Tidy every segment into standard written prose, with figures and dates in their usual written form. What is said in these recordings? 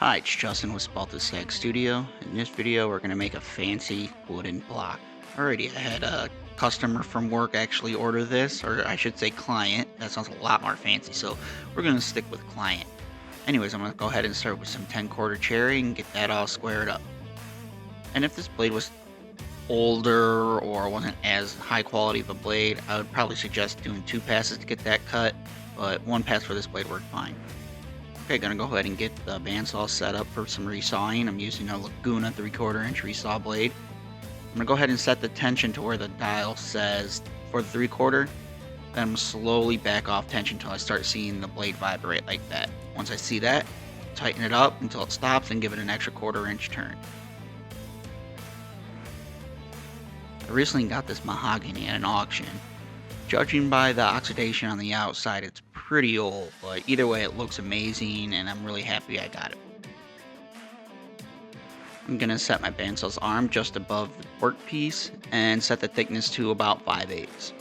Hi, it's Justin with Spalta Sag Studio. In this video, we're going to make a fancy wooden block. Alrighty, I had a customer from work actually order this, or I should say client. That sounds a lot more fancy, so we're going to stick with client. Anyways, I'm going to go ahead and start with some 10-quarter cherry and get that all squared up. And if this blade was older or wasn't as high quality of a blade, I would probably suggest doing 2 passes to get that cut, but 1 pass for this blade worked fine. Okay, gonna go ahead and get the bandsaw set up for some resawing. I'm using a Laguna 3/4 inch resaw blade. I'm gonna go ahead and set the tension to where the dial says for the 3/4. Then I'm gonna slowly back off tension until I start seeing the blade vibrate like that. Once I see that, tighten it up until it stops and give it an extra 1/4 inch turn. I recently got this mahogany at an auction. Judging by the oxidation on the outside, it's pretty old, but either way, it looks amazing, and I'm really happy I got it. I'm going to set my bandsaw's arm just above the workpiece and set the thickness to about 5/8.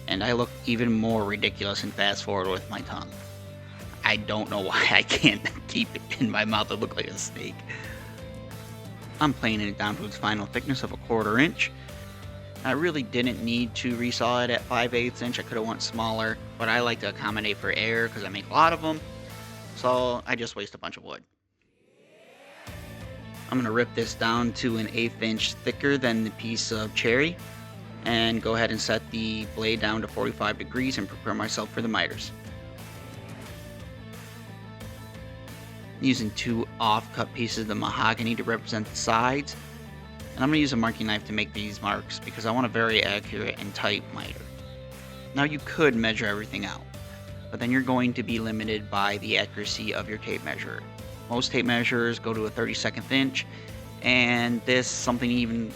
And I look even more ridiculous and fast forward with my tongue. I don't know why I can't keep it in my mouth. It look like a snake. I'm planing it down to its final thickness of a 1/4 inch. I really didn't need to resaw it at 5/8 inch. I could have went smaller, but I like to accommodate for air because I make a lot of them. So I just waste a bunch of wood. I'm going to rip this down to an 1/8 inch thicker than the piece of cherry and go ahead and set the blade down to 45 degrees and prepare myself for the miters. I'm using 2 off-cut pieces of the mahogany to represent the sides. And I'm going to use a marking knife to make these marks because I want a very accurate and tight miter. Now you could measure everything out, but then you're going to be limited by the accuracy of your tape measure. Most tape measures go to a 32nd inch, and this, something even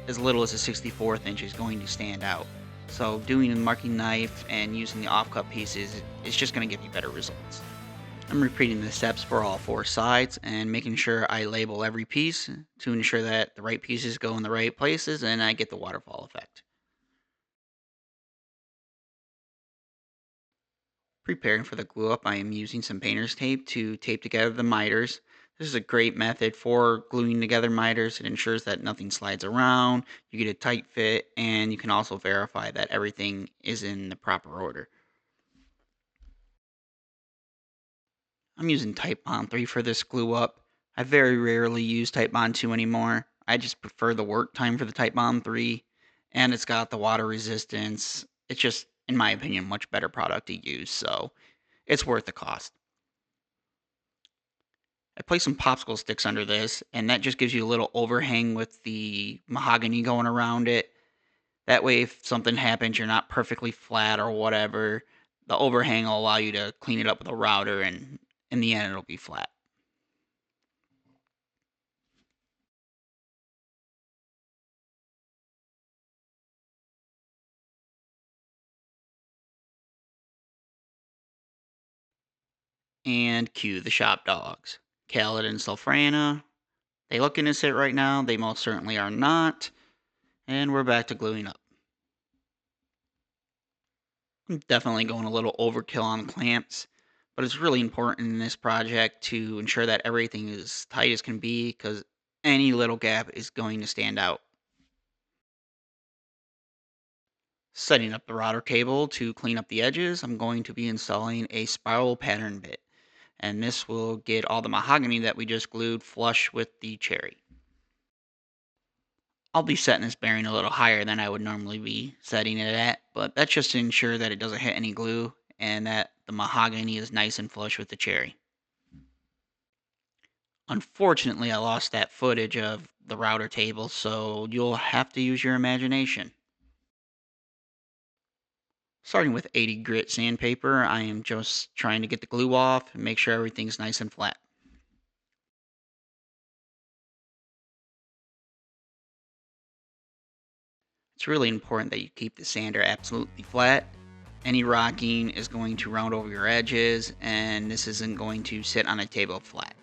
as little as a 64th inch, is going to stand out. So doing a marking knife and using the off-cut pieces is just going to give you better results. I'm repeating the steps for all 4 sides and making sure I label every piece to ensure that the right pieces go in the right places and I get the waterfall effect. Preparing for the glue up, I am using some painter's tape to tape together the miters. This is a great method for gluing together miters. It ensures that nothing slides around, you get a tight fit, and you can also verify that everything is in the proper order. I'm using Type Bond 3 for this glue up. I very rarely use Type Bond 2 anymore. I just prefer the work time for the Type Bond 3, and it's got the water resistance. It's just, in my opinion, much better product to use, so it's worth the cost. I placed some popsicle sticks under this, and that just gives you a little overhang with the mahogany going around it. That way, if something happens, you're not perfectly flat or whatever. The overhang will allow you to clean it up with a router, and in the end, it'll be flat. And cue the shop dogs. Khaled and Sulfrana. They look innocent right now. They most certainly are not. And we're back to gluing up. I'm definitely going a little overkill on the clamps, but it's really important in this project to ensure that everything is as tight as can be because any little gap is going to stand out. Setting up the router table to clean up the edges, I'm going to be installing a spiral pattern bit, and this will get all the mahogany that we just glued flush with the cherry. I'll be setting this bearing a little higher than I would normally be setting it at, but that's just to ensure that it doesn't hit any glue and that the mahogany is nice and flush with the cherry. Unfortunately, I lost that footage of the router table, so you'll have to use your imagination. Starting with 80 grit sandpaper, I am just trying to get the glue off and make sure everything's nice and flat. It's really important that you keep the sander absolutely flat. Any rocking is going to round over your edges, and this isn't going to sit on a table flat.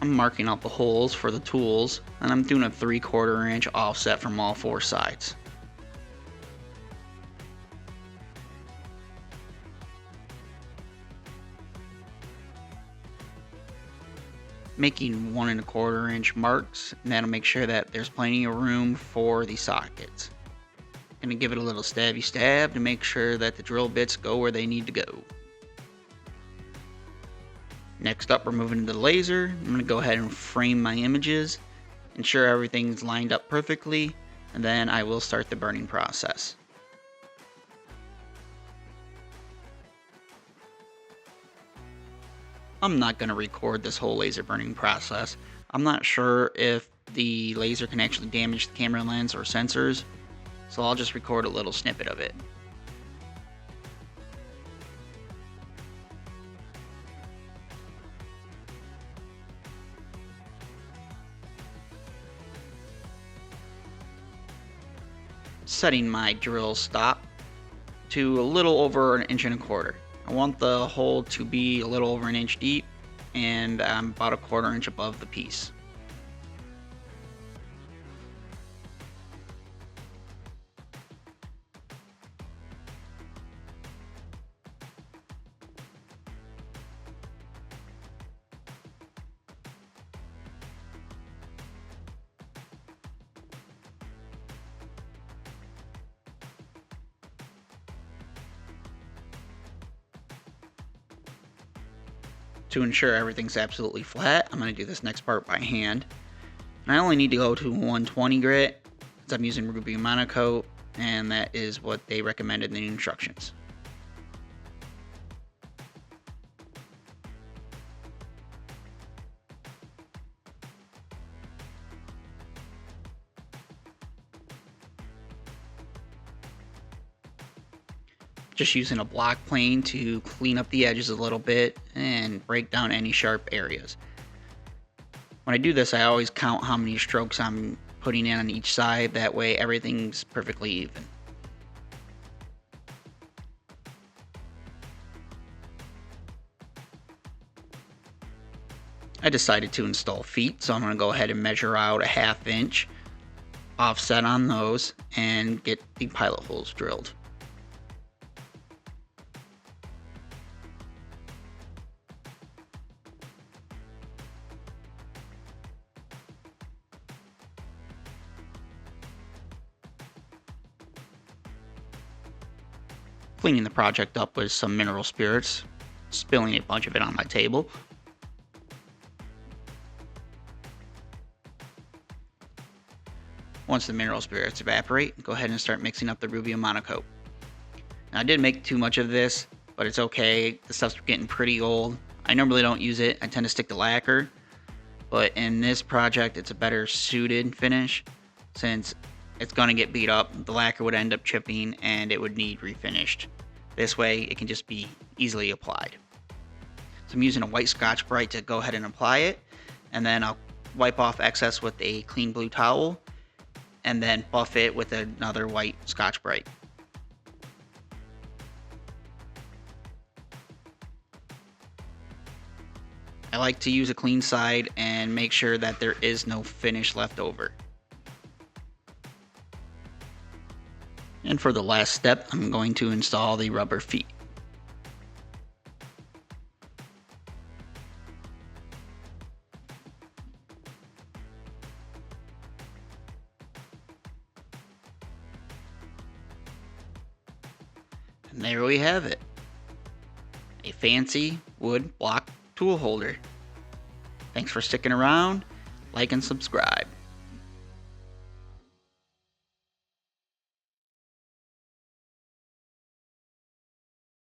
I'm marking out the holes for the tools, and I'm doing a 3/4 inch offset from all four sides. Making 1 1/4 inch marks, and that'll make sure that there's plenty of room for the sockets. Gonna give it a little stabby stab to make sure that the drill bits go where they need to go. Next up, we're moving to the laser. I'm gonna go ahead and frame my images, ensure everything's lined up perfectly, and then I will start the burning process. I'm not gonna record this whole laser burning process. I'm not sure if the laser can actually damage the camera lens or sensors, so I'll just record a little snippet of it. Setting my drill stop to a little over 1 1/4 inches. I want the hole to be a little over 1 inch deep, and I'm about 1/4 inch above the piece. To ensure everything's absolutely flat, I'm going to do this next part by hand. And I only need to go to 120 grit, because I'm using ruby monocoat, and that is what they recommended in the instructions. Just using a block plane to clean up the edges a little bit and break down any sharp areas. When I do this, I always count how many strokes I'm putting in on each side, that way everything's perfectly even. I decided to install feet, so I'm going to go ahead and measure out a 1/2 inch offset on those and get the pilot holes drilled. Cleaning the project up with some mineral spirits, spilling a bunch of it on my table. Once the mineral spirits evaporate, go ahead and start mixing up the ruby monocoat. Now, I did make too much of this, but it's okay. The stuff's getting pretty old. I normally don't use it. I tend to stick to lacquer, but in this project, it's a better suited finish since it's going to get beat up. The lacquer would end up chipping and it would need refinished. This way, it can just be easily applied. So I'm using a white Scotch-Brite to go ahead and apply it, and then I'll wipe off excess with a clean blue towel, and then buff it with another white Scotch-Brite. I like to use a clean side and make sure that there is no finish left over. And for the last step, I'm going to install the rubber feet. And there we have it. A fancy wood block tool holder. Thanks for sticking around. Like and subscribe.